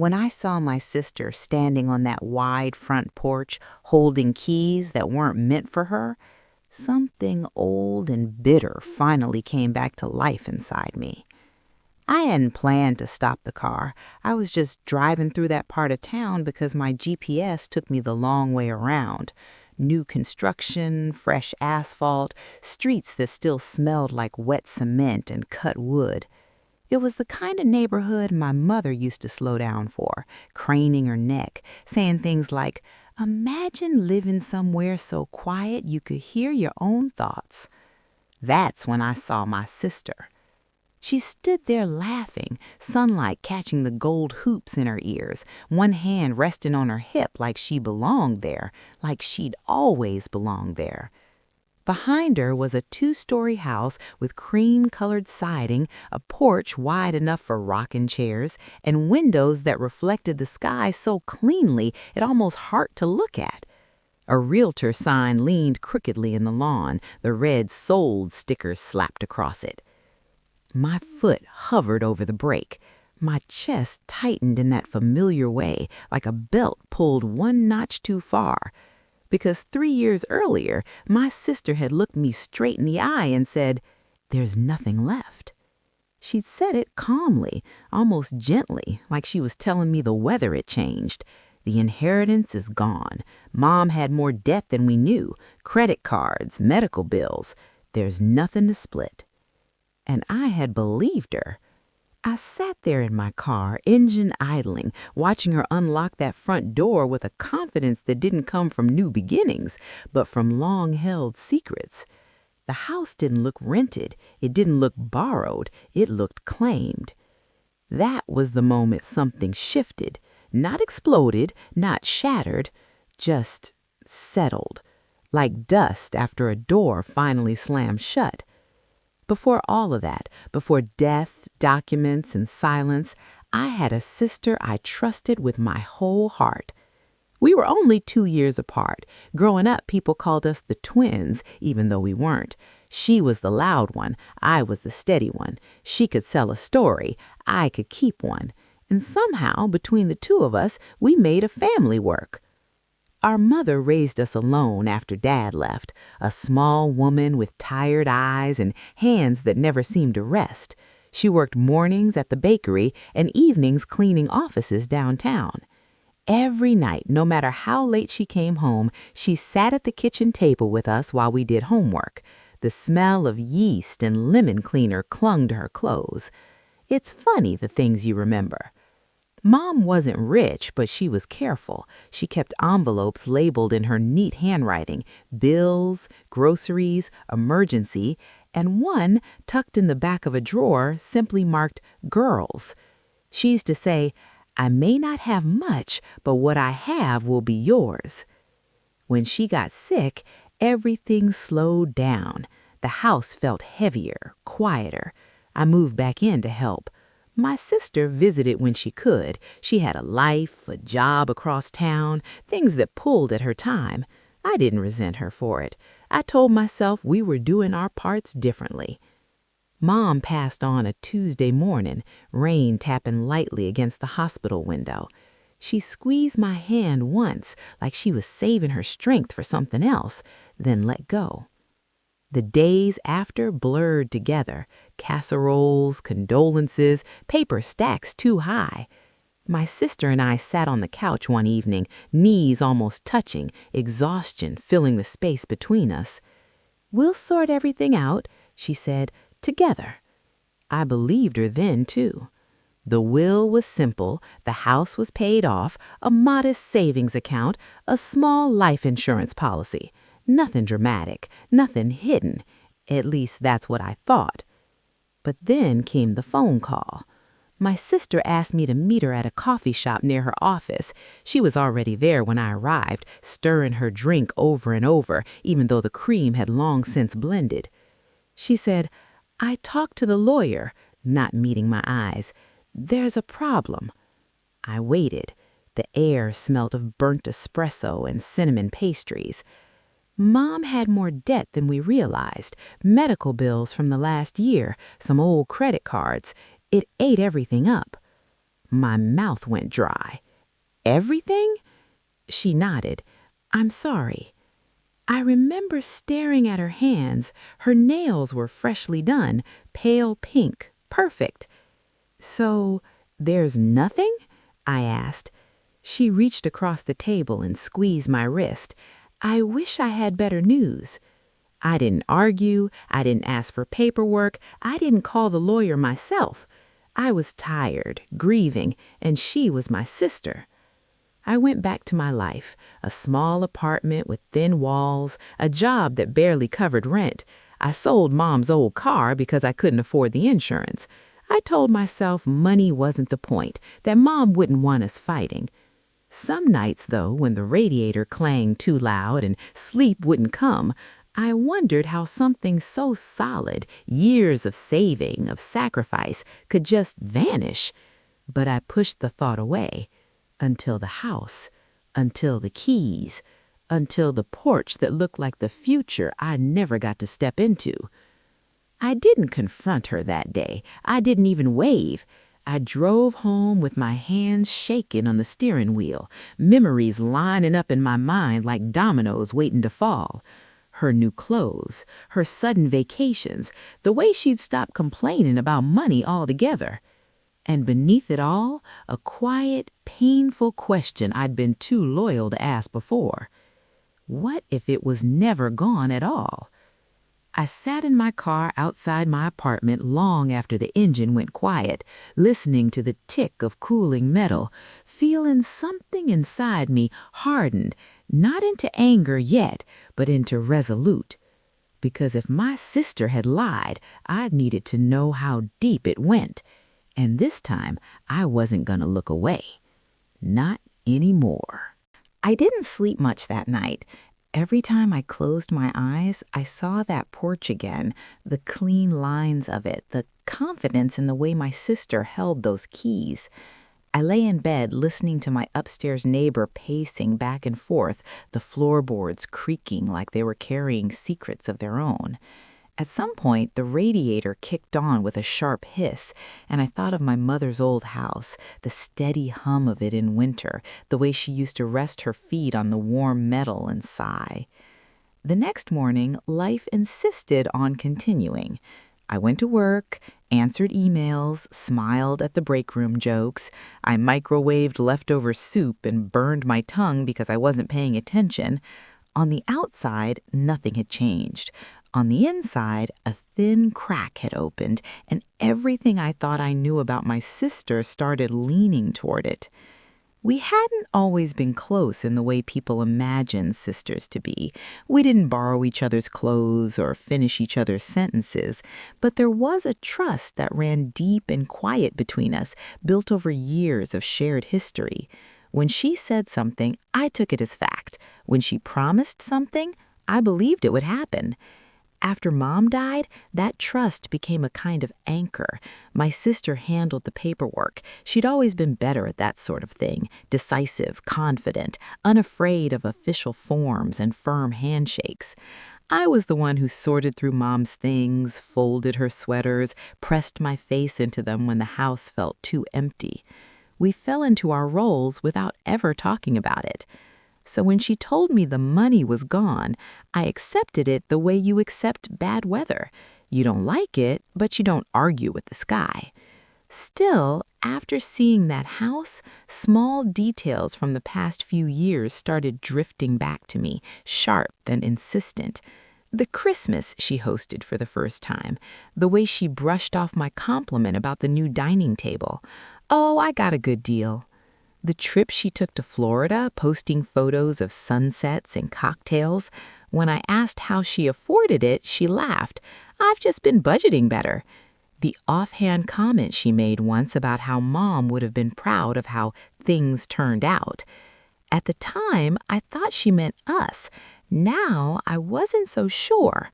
When I saw my sister standing on that wide front porch holding keys that weren't meant for her, something old and bitter finally came back to life inside me. I hadn't planned to stop the car. I was just driving through that part of town because my GPS took me the long way around. New construction, fresh asphalt, streets that still smelled like wet cement and cut wood. It was the kind of neighborhood my mother used to slow down for, craning her neck, saying things like, "Imagine living somewhere so quiet you could hear your own thoughts." That's when I saw my sister. She stood there laughing, sunlight catching the gold hoops in her ears, one hand resting on her hip like she belonged there, like she'd always belonged there. Behind her was a two-story house with cream-colored siding, a porch wide enough for rocking chairs, and windows that reflected the sky so cleanly it almost hurt to look at. A realtor sign leaned crookedly in the lawn, the red "Sold" stickers slapped across it. My foot hovered over the brake. My chest tightened in that familiar way, like a belt pulled one notch too far. Because 3 years earlier, my sister had looked me straight in the eye and said, "There's nothing left." She'd said it calmly, almost gently, like she was telling me the weather had changed. The inheritance is gone. Mom had more debt than we knew, credit cards, medical bills. There's nothing to split. And I had believed her. I sat there in my car, engine idling, watching her unlock that front door with a confidence that didn't come from new beginnings, but from long-held secrets. The house didn't look rented. It didn't look borrowed. It looked claimed. That was the moment something shifted. Not exploded, not shattered, just settled, like dust after a door finally slammed shut. Before all of that, before death, documents, and silence, I had a sister I trusted with my whole heart. We were only 2 years apart. Growing up, people called us the twins, even though we weren't. She was the loud one. I was the steady one. She could sell a story. I could keep one. And somehow, between the two of us, we made a family work. Our mother raised us alone after Dad left, a small woman with tired eyes and hands that never seemed to rest. She worked mornings at the bakery and evenings cleaning offices downtown. Every night, no matter how late she came home, she sat at the kitchen table with us while we did homework. The smell of yeast and lemon cleaner clung to her clothes. It's funny the things you remember. Mom wasn't rich, but she was careful. She kept envelopes labeled in her neat handwriting, bills, groceries, emergency, and one tucked in the back of a drawer simply marked girls. She used to say, "I may not have much, but what I have will be yours." When she got sick, everything slowed down. The house felt heavier, quieter. I moved back in to help. My sister visited when she could. She had a life, a job across town, things that pulled at her time. I didn't resent her for it. I told myself we were doing our parts differently. Mom passed on a Tuesday morning, rain tapping lightly against the hospital window. She squeezed my hand once, like she was saving her strength for something else, then let go. The days after blurred together, casseroles, condolences, paper stacks too high. My sister and I sat on the couch one evening, knees almost touching, exhaustion filling the space between us. "We'll sort everything out," she said, "together." I believed her then, too. The will was simple, the house was paid off, a modest savings account, a small life insurance policy. Nothing dramatic, nothing hidden. At least that's what I thought. But then came the phone call. My sister asked me to meet her at a coffee shop near her office. She was already there when I arrived, stirring her drink over and over, even though the cream had long since blended. She said, "I talked to the lawyer," not meeting my eyes. "There's a problem." I waited. The air smelt of burnt espresso and cinnamon pastries. Mom had more debt than we realized, medical bills from the last year, some old credit cards. It ate everything up. My mouth went dry. Everything? She nodded. I'm sorry. I remember staring at her hands. Her nails were freshly done, pale pink, perfect. So, there's nothing? I asked. She reached across the table and squeezed my wrist. I wish I had better news. I didn't argue, I didn't ask for paperwork, I didn't call the lawyer myself. I was tired, grieving, and she was my sister. I went back to my life, a small apartment with thin walls, a job that barely covered rent. I sold Mom's old car because I couldn't afford the insurance. I told myself money wasn't the point, that Mom wouldn't want us fighting. Some nights, though, when the radiator clanged too loud and sleep wouldn't come, I wondered how something so solid, years of saving, of sacrifice, could just vanish. But I pushed the thought away. Until the house, until the keys, until the porch that looked like the future I never got to step into. I didn't confront her that day. I didn't even wave. I drove home with my hands shaking on the steering wheel, memories lining up in my mind like dominoes waiting to fall. Her new clothes, her sudden vacations, the way she'd stopped complaining about money altogether. And beneath it all, a quiet, painful question I'd been too loyal to ask before. What if it was never gone at all? I sat in my car outside my apartment long after the engine went quiet, listening to the tick of cooling metal, feeling something inside me hardened, not into anger yet, but into resolute. Because if my sister had lied, I'd needed to know how deep it went. And this time, I wasn't going to look away. Not anymore. I didn't sleep much that night. Every time I closed my eyes, I saw that porch again, the clean lines of it, the confidence in the way my sister held those keys. I lay in bed listening to my upstairs neighbor pacing back and forth, the floorboards creaking like they were carrying secrets of their own. At some point, the radiator kicked on with a sharp hiss, and I thought of my mother's old house, the steady hum of it in winter, the way she used to rest her feet on the warm metal and sigh. The next morning, life insisted on continuing. I went to work, answered emails, smiled at the break room jokes. I microwaved leftover soup and burned my tongue because I wasn't paying attention. On the outside, nothing had changed. On the inside, a thin crack had opened, and everything I thought I knew about my sister started leaning toward it. We hadn't always been close in the way people imagine sisters to be. We didn't borrow each other's clothes or finish each other's sentences, but there was a trust that ran deep and quiet between us, built over years of shared history. When she said something, I took it as fact. When she promised something, I believed it would happen. After Mom died, that trust became a kind of anchor. My sister handled the paperwork. She'd always been better at that sort of thing, decisive, confident, unafraid of official forms and firm handshakes. I was the one who sorted through Mom's things, folded her sweaters, pressed my face into them when the house felt too empty. We fell into our roles without ever talking about it. So when she told me the money was gone, I accepted it the way you accept bad weather. You don't like it, but you don't argue with the sky. Still, after seeing that house, small details from the past few years started drifting back to me, sharp and insistent. The Christmas she hosted for the first time, the way she brushed off my compliment about the new dining table. Oh, I got a good deal. The trip she took to Florida, posting photos of sunsets and cocktails. When I asked how she afforded it, she laughed. I've just been budgeting better. The offhand comment she made once about how Mom would have been proud of how things turned out. At the time, I thought she meant us. Now, I wasn't so sure.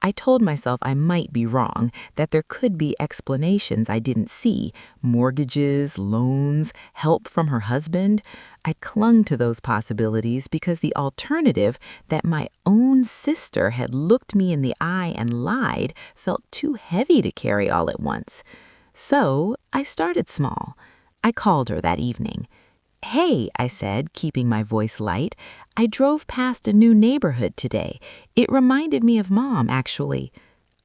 I told myself I might be wrong, that there could be explanations I didn't see, mortgages, loans, help from her husband. I clung to those possibilities because the alternative, that my own sister had looked me in the eye and lied, felt too heavy to carry all at once. So I started small. I called her that evening. "Hey," I said, keeping my voice light, "I drove past a new neighborhood today. It reminded me of Mom, actually."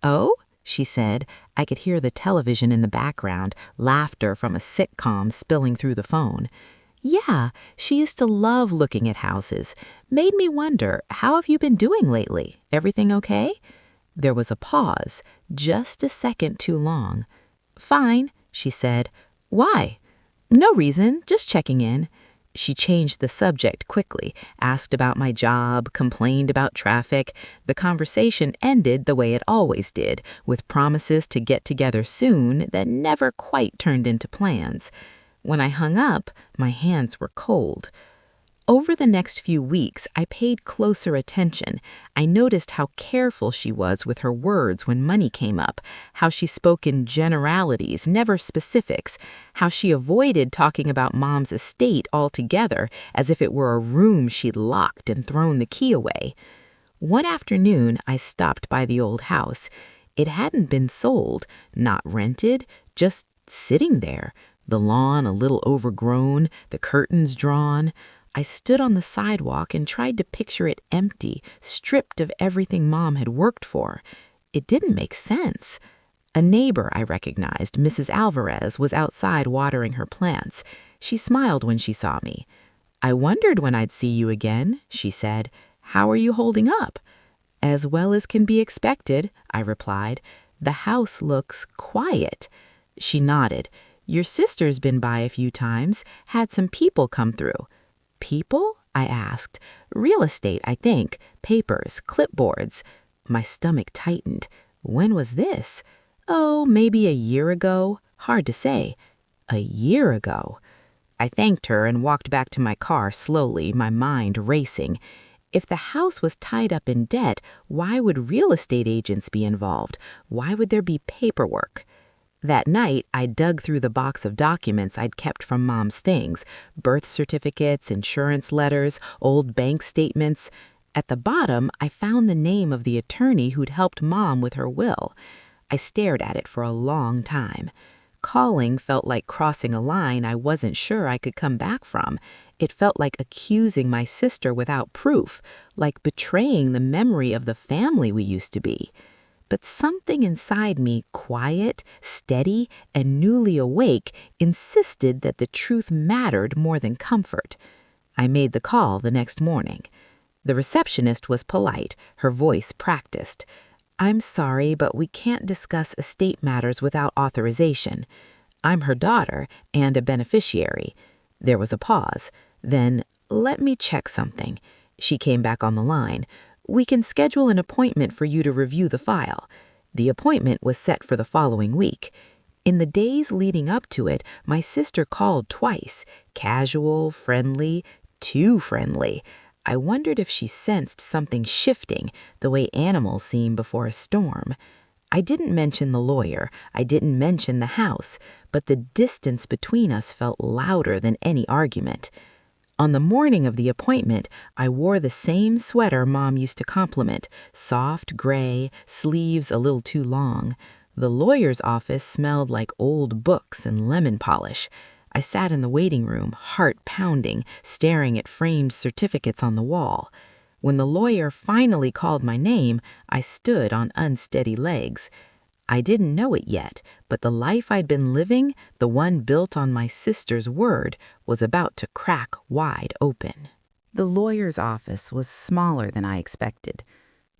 "Oh?" she said. I could hear the television in the background, laughter from a sitcom spilling through the phone. "Yeah, she used to love looking at houses. Made me wonder, how have you been doing lately? Everything okay?" There was a pause, just a second too long. "Fine," she said. "Why?" "No reason, just checking in." She changed the subject quickly, asked about my job, complained about traffic. The conversation ended the way it always did, with promises to get together soon that never quite turned into plans. When I hung up, my hands were cold. Over the next few weeks, I paid closer attention. I noticed how careful she was with her words when money came up, how she spoke in generalities, never specifics, how she avoided talking about Mom's estate altogether, as if it were a room she'd locked and thrown the key away. One afternoon, I stopped by the old house. It hadn't been sold, not rented, just sitting there. The lawn a little overgrown, the curtains drawn. I stood on the sidewalk and tried to picture it empty, stripped of everything Mom had worked for. It didn't make sense. A neighbor I recognized, Mrs. Alvarez, was outside watering her plants. She smiled when she saw me. "I wondered when I'd see you again," she said. "How are you holding up?" "As well as can be expected," I replied. "The house looks quiet." She nodded. "Your sister's been by a few times, had some people come through." "People?" I asked. "Real estate, I think. Papers, clipboards." My stomach tightened. When was this? Oh, maybe a year ago. Hard to say. A year ago. I thanked her and walked back to my car slowly, my mind racing. If the house was tied up in debt, why would real estate agents be involved? Why would there be paperwork? That night, I dug through the box of documents I'd kept from Mom's things: birth certificates, insurance letters, old bank statements. At the bottom, I found the name of the attorney who'd helped Mom with her will. I stared at it for a long time. Calling felt like crossing a line I wasn't sure I could come back from. It felt like accusing my sister without proof, like betraying the memory of the family we used to be. But something inside me, quiet, steady, and newly awake, insisted that the truth mattered more than comfort. I made the call the next morning. The receptionist was polite, her voice practiced. "I'm sorry, but we can't discuss estate matters without authorization. I'm her daughter and a beneficiary." There was a pause. Then, "Let me check something." She came back on the line. "We can schedule an appointment for you to review the file." The appointment was set for the following week. In the days leading up to it, my sister called twice. Casual, friendly, too friendly. I wondered if she sensed something shifting, the way animals seem before a storm. I didn't mention the lawyer, I didn't mention the house, but the distance between us felt louder than any argument. On the morning of the appointment, I wore the same sweater Mom used to compliment, soft gray, sleeves a little too long. The lawyer's office smelled like old books and lemon polish. I sat in the waiting room, heart pounding, staring at framed certificates on the wall. When the lawyer finally called my name, I stood on unsteady legs. I didn't know it yet, but the life I'd been living, the one built on my sister's word, was about to crack wide open. The lawyer's office was smaller than I expected.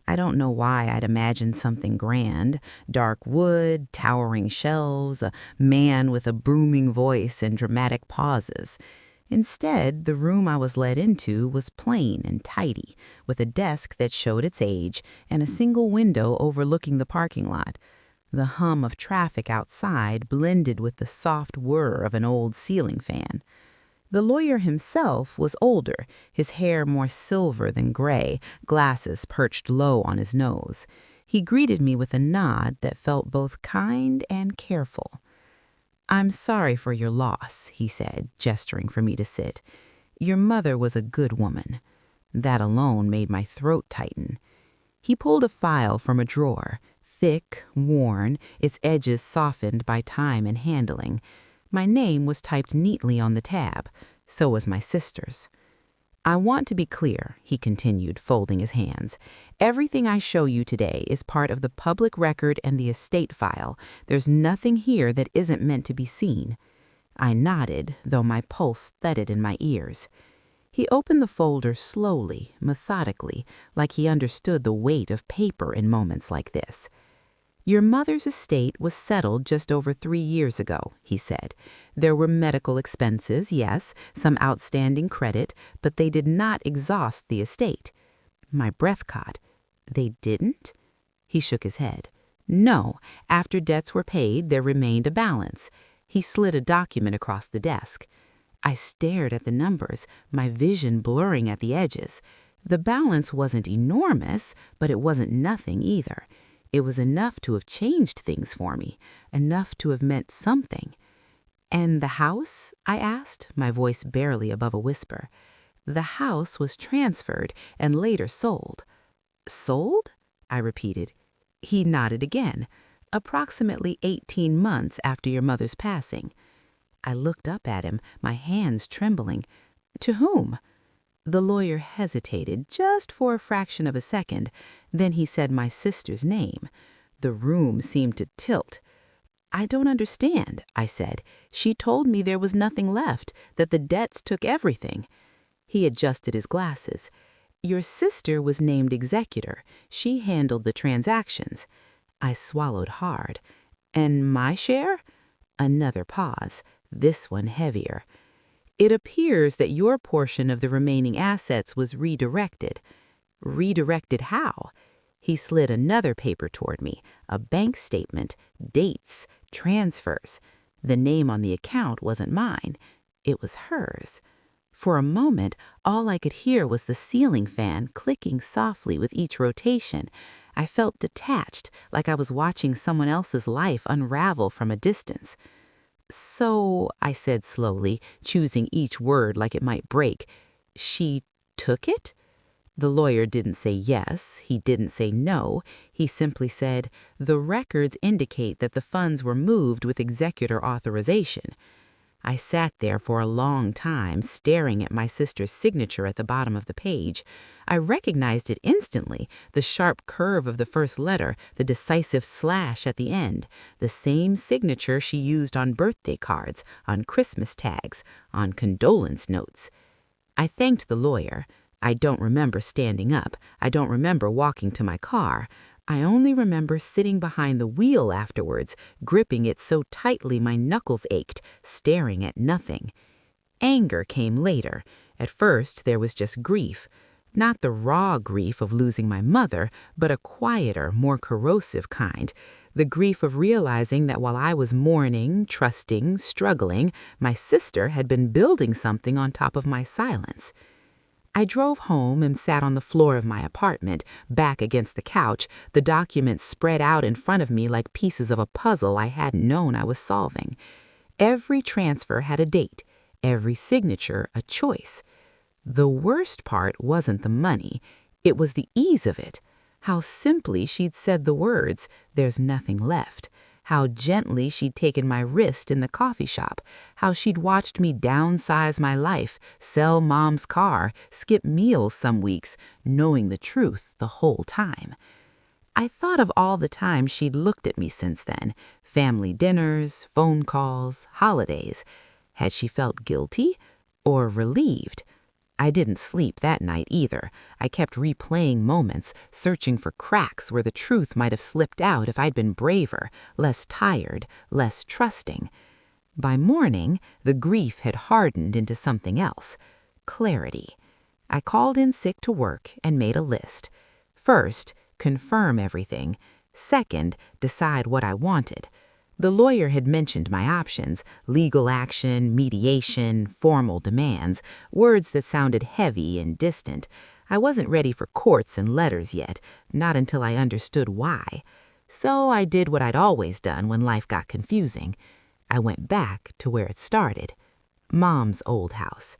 I don't know why I'd imagined something grand: dark wood, towering shelves, a man with a booming voice and dramatic pauses. Instead, the room I was led into was plain and tidy, with a desk that showed its age and a single window overlooking the parking lot. The hum of traffic outside blended with the soft whir of an old ceiling fan. The lawyer himself was older, his hair more silver than gray, glasses perched low on his nose. He greeted me with a nod that felt both kind and careful. "I'm sorry for your loss," he said, gesturing for me to sit. "Your mother was a good woman." That alone made my throat tighten. He pulled a file from a drawer, thick, worn, its edges softened by time and handling. My name was typed neatly on the tab. So was my sister's. I want to be clear, he continued, folding his hands. Everything I show you today is part of the public record and the estate file. There's nothing here that isn't meant to be seen. I nodded, though my pulse thudded in my ears. He opened the folder slowly, methodically, like he understood the weight of paper in moments like this. Your mother's estate was settled just over 3 years ago, he said. There were medical expenses, yes, some outstanding credit, but they did not exhaust the estate. My breath caught. They didn't? He shook his head. No, after debts were paid, there remained a balance. He slid a document across the desk. I stared at the numbers, my vision blurring at the edges. The balance wasn't enormous, but it wasn't nothing either. It was enough to have changed things for me, enough to have meant something. And the house? I asked, my voice barely above a whisper. The house was transferred and later sold. Sold? I repeated. He nodded again. Approximately 18 months after your mother's passing. I looked up at him, my hands trembling. To whom? The lawyer hesitated just for a fraction of a second. Then he said my sister's name. The room seemed to tilt. I don't understand, I said. She told me there was nothing left, that the debts took everything. He adjusted his glasses. Your sister was named executor. She handled the transactions. I swallowed hard. And my share? Another pause, this one heavier. It appears that your portion of the remaining assets was redirected. Redirected how? He slid another paper toward me, a bank statement, dates, transfers. The name on the account wasn't mine. It was hers. For a moment, all I could hear was the ceiling fan clicking softly with each rotation. I felt detached, like I was watching someone else's life unravel from a distance. So, I said slowly, choosing each word like it might break, she took it? The lawyer didn't say yes, he didn't say no, he simply said, the records indicate that the funds were moved with executor authorization. I sat there for a long time, staring at my sister's signature at the bottom of the page. I recognized it instantly, the sharp curve of the first letter, the decisive slash at the end, the same signature she used on birthday cards, on Christmas tags, on condolence notes. I thanked the lawyer. I don't remember standing up. I don't remember walking to my car. I only remember sitting behind the wheel afterwards, gripping it so tightly my knuckles ached, staring at nothing. Anger came later. At first, there was just grief. Not the raw grief of losing my mother, but a quieter, more corrosive kind. The grief of realizing that while I was mourning, trusting, struggling, my sister had been building something on top of my silence. I drove home and sat on the floor of my apartment, back against the couch, the documents spread out in front of me like pieces of a puzzle I hadn't known I was solving. Every transfer had a date, every signature a choice. The worst part wasn't the money, it was the ease of it. How simply she'd said the words, "There's nothing left." How gently she'd taken my wrist in the coffee shop, how she'd watched me downsize my life, sell Mom's car, skip meals some weeks, knowing the truth the whole time. I thought of all the times she'd looked at me since then, family dinners, phone calls, holidays. Had she felt guilty or relieved? I didn't sleep that night either. I kept replaying moments, searching for cracks where the truth might have slipped out if I'd been braver, less tired, less trusting. By morning, the grief had hardened into something else. Clarity. I called in sick to work and made a list. First, confirm everything. Second, decide what I wanted. The lawyer had mentioned my options: legal action, mediation, formal demands, words that sounded heavy and distant. I wasn't ready for courts and letters yet, not until I understood why. So I did what I'd always done when life got confusing. I went back to where it started, Mom's old house.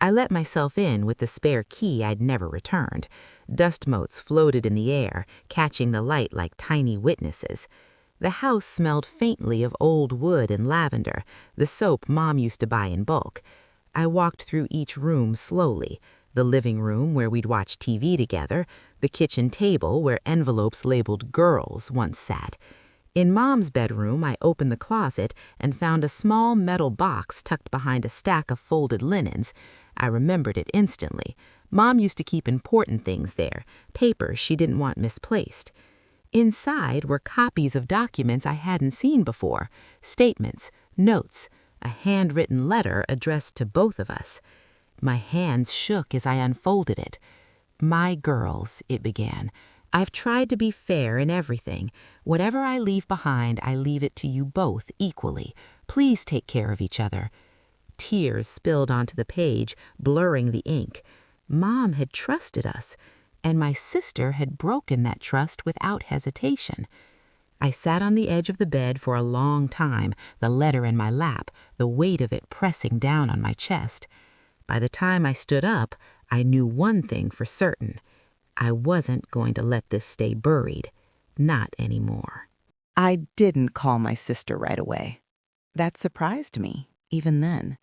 I let myself in with the spare key I'd never returned. Dust motes floated in the air, catching the light like tiny witnesses. The house smelled faintly of old wood and lavender, the soap Mom used to buy in bulk. I walked through each room slowly. The living room where we'd watch TV together, the kitchen table where envelopes labeled girls once sat. In Mom's bedroom, I opened the closet and found a small metal box tucked behind a stack of folded linens. I remembered it instantly. Mom used to keep important things there, papers she didn't want misplaced. Inside were copies of documents I hadn't seen before, statements, notes, a handwritten letter addressed to both of us. My hands shook as I unfolded it. "My girls," it began. "I've tried to be fair in everything. Whatever I leave behind, I leave it to you both equally. Please take care of each other." Tears spilled onto the page, blurring the ink. Mom had trusted us, and my sister had broken that trust without hesitation. I sat on the edge of the bed for a long time, the letter in my lap, the weight of it pressing down on my chest. By the time I stood up, I knew one thing for certain. I wasn't going to let this stay buried. Not anymore. I didn't call my sister right away. That surprised me, even then.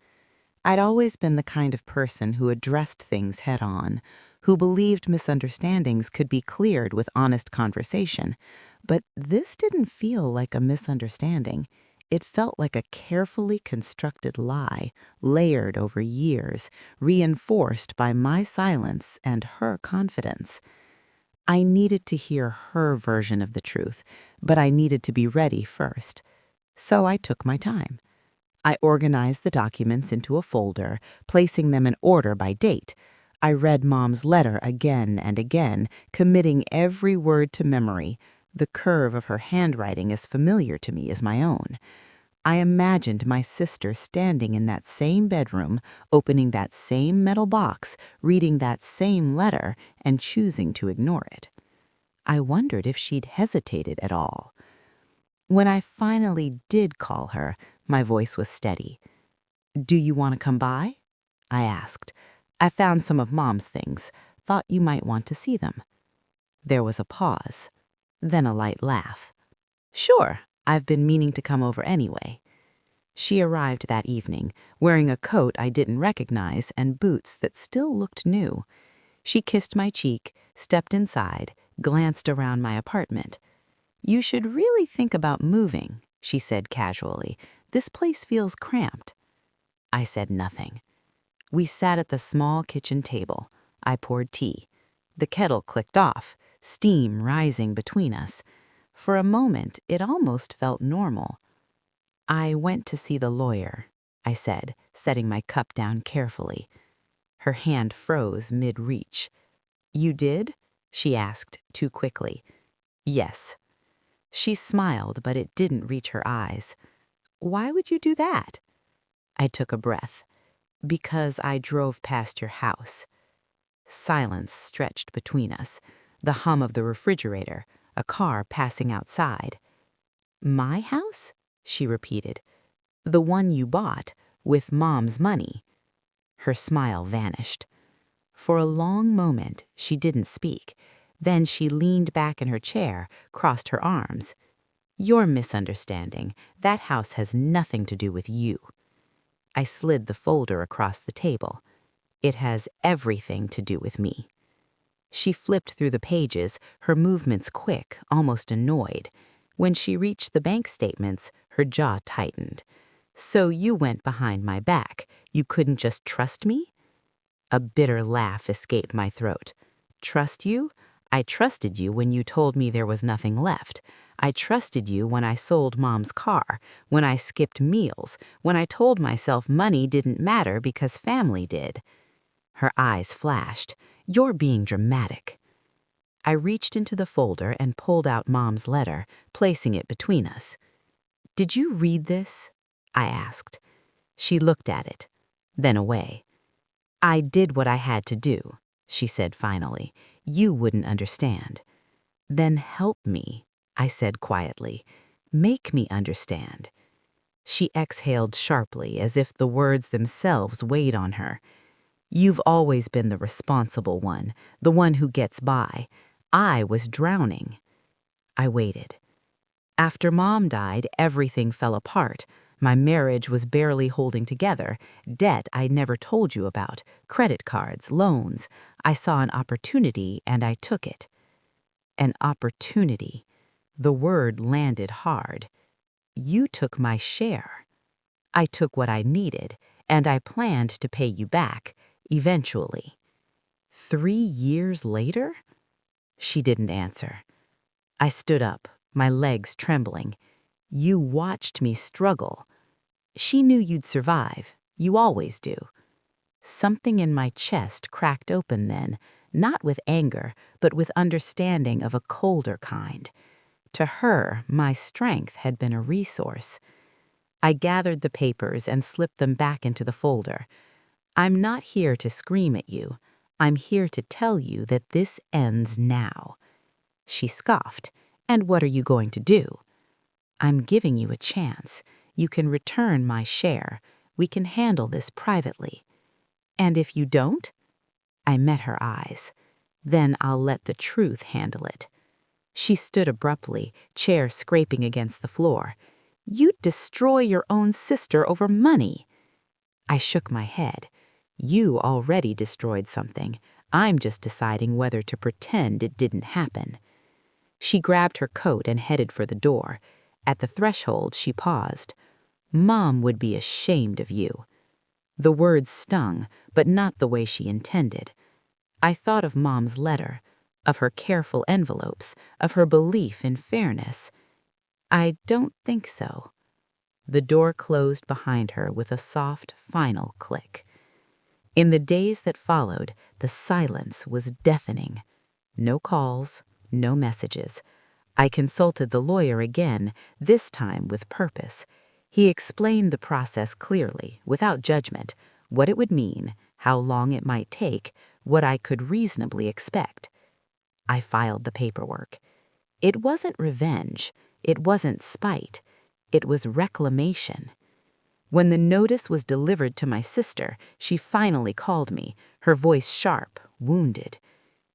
I'd always been the kind of person who addressed things head on, who believed misunderstandings could be cleared with honest conversation. But this didn't feel like a misunderstanding. It felt like a carefully constructed lie, layered over years, reinforced by my silence and her confidence. I needed to hear her version of the truth, but I needed to be ready first. So I took my time. I organized the documents into a folder, placing them in order by date. I read Mom's letter again and again, committing every word to memory. The curve of her handwriting as familiar to me as my own. I imagined my sister standing in that same bedroom, opening that same metal box, reading that same letter, and choosing to ignore it. I wondered if she'd hesitated at all. When I finally did call her, my voice was steady. "Do you want to come by?" I asked. "I found some of Mom's things. Thought you might want to see them." There was a pause, then a light laugh. "Sure, I've been meaning to come over anyway." She arrived that evening, wearing a coat I didn't recognize and boots that still looked new. She kissed my cheek, stepped inside, glanced around my apartment. "You should really think about moving," she said casually. "This place feels cramped." I said nothing. We sat at the small kitchen table. I poured tea. The kettle clicked off, steam rising between us. For a moment, it almost felt normal. "I went to see the lawyer," I said, setting my cup down carefully. Her hand froze mid-reach. "You did?" she asked, too quickly. "Yes." She smiled, but it didn't reach her eyes. "Why would you do that?" I took a breath. "Because I drove past your house." Silence stretched between us, the hum of the refrigerator, a car passing outside. "My house?" she repeated. "The one you bought, with Mom's money." Her smile vanished. For a long moment, she didn't speak. Then she leaned back in her chair, crossed her arms. "You're misunderstanding. That house has nothing to do with you." I slid the folder across the table. "It has everything to do with me." She flipped through the pages, her movements quick, almost annoyed. When she reached the bank statements, her jaw tightened. "So you went behind my back. You couldn't just trust me?" A bitter laugh escaped my throat. "Trust you? I trusted you when you told me there was nothing left. I trusted you when I sold Mom's car, when I skipped meals, when I told myself money didn't matter because family did." Her eyes flashed. "You're being dramatic." I reached into the folder and pulled out Mom's letter, placing it between us. "Did you read this?" I asked. She looked at it, then away. "I did what I had to do," she said finally. "You wouldn't understand." "Then help me," I said quietly. "Make me understand." She exhaled sharply, as if the words themselves weighed on her. "You've always been the responsible one, the one who gets by. I was drowning." I waited. After Mom died, everything fell apart. My marriage was barely holding together. Debt I never told you about, credit cards, loans. I saw an opportunity and I took it. An opportunity. The word landed hard. You took my share. I took what I needed, and I planned to pay you back, eventually. 3 years later? She didn't answer. I stood up, my legs trembling. You watched me struggle. She knew you'd survive. You always do. Something in my chest cracked open then, not with anger, but with understanding of a colder kind. To her, my strength had been a resource. I gathered the papers and slipped them back into the folder. I'm not here to scream at you. I'm here to tell you that this ends now. She scoffed. And what are you going to do? I'm giving you a chance. You can return my share. We can handle this privately. And if you don't? I met her eyes. Then I'll let the truth handle it. She stood abruptly, chair scraping against the floor. You'd destroy your own sister over money. I shook my head. You already destroyed something. I'm just deciding whether to pretend it didn't happen. She grabbed her coat and headed for the door. At the threshold, she paused. Mom would be ashamed of you. The words stung, but not the way she intended. I thought of Mom's letter, of her careful envelopes, of her belief in fairness. I don't think so. The door closed behind her with a soft, final click. In the days that followed, the silence was deafening. No calls, no messages. I consulted the lawyer again, this time with purpose. He explained the process clearly, without judgment, what it would mean, how long it might take, what I could reasonably expect. I filed the paperwork. It wasn't revenge. It wasn't spite. It was reclamation. When the notice was delivered to my sister, she finally called me, her voice sharp, wounded.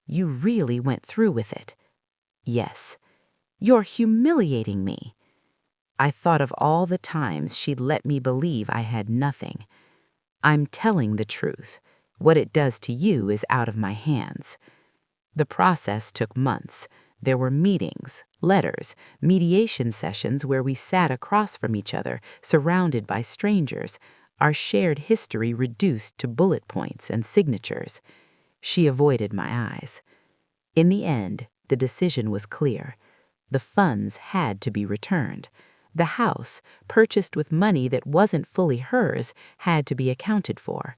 You really went through with it. Yes. You're humiliating me. I thought of all the times she'd let me believe I had nothing. I'm telling the truth. What it does to you is out of my hands. The process took months. There were meetings, letters, mediation sessions where we sat across from each other, surrounded by strangers, our shared history reduced to bullet points and signatures. She avoided my eyes. In the end, the decision was clear. The funds had to be returned. The house, purchased with money that wasn't fully hers, had to be accounted for.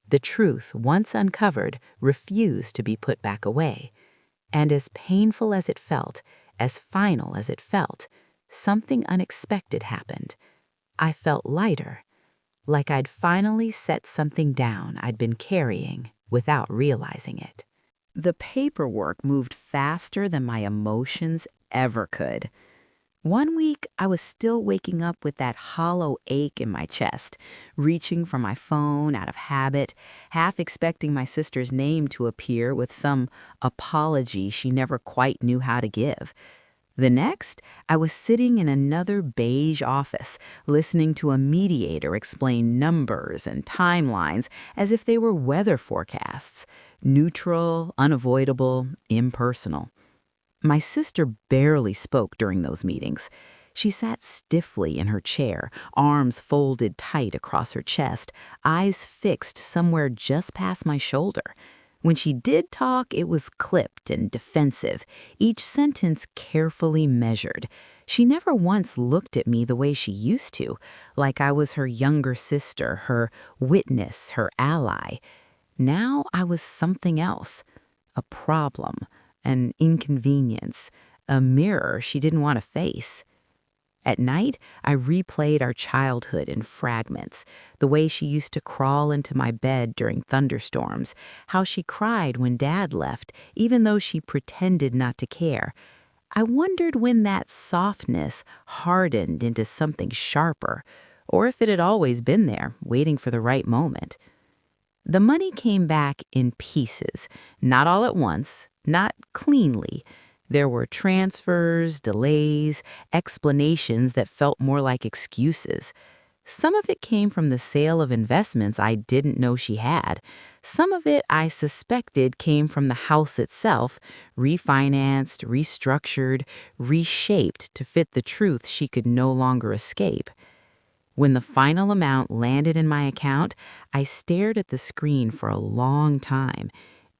The truth, once uncovered, refused to be put back away. And as painful as it felt, as final as it felt, something unexpected happened. I felt lighter, like I'd finally set something down I'd been carrying without realizing it. The paperwork moved faster than my emotions ever could. One week, I was still waking up with that hollow ache in my chest, reaching for my phone out of habit, half expecting my sister's name to appear with some apology she never quite knew how to give. The next, I was sitting in another beige office, listening to a mediator explain numbers and timelines as if they were weather forecasts, neutral, unavoidable, impersonal. My sister barely spoke during those meetings. She sat stiffly in her chair, arms folded tight across her chest, eyes fixed somewhere just past my shoulder. When she did talk, it was clipped and defensive, each sentence carefully measured. She never once looked at me the way she used to, like I was her younger sister, her witness, her ally. Now I was something else, a problem, an inconvenience, a mirror she didn't want to face. At night, I replayed our childhood in fragments, the way she used to crawl into my bed during thunderstorms, how she cried when Dad left, even though she pretended not to care. I wondered when that softness hardened into something sharper, or if it had always been there, waiting for the right moment. The money came back in pieces, not all at once, not cleanly. There were transfers, delays, explanations that felt more like excuses. Some of it came from the sale of investments I didn't know she had. Some of it I suspected came from the house itself, refinanced, restructured, reshaped to fit the truth she could no longer escape. When the final amount landed in my account, I stared at the screen for a long time.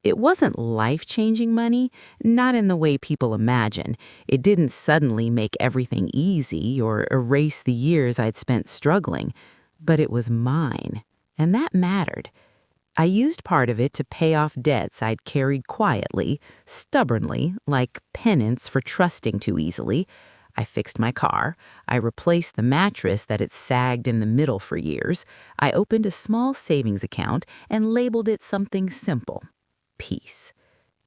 It wasn't life-changing money, not in the way people imagine. It didn't suddenly make everything easy or erase the years I'd spent struggling, but it was mine, and that mattered. I used part of it to pay off debts I'd carried quietly, stubbornly, like penance for trusting too easily. I fixed my car. I replaced the mattress that had sagged in the middle for years. I opened a small savings account and labeled it something simple: peace.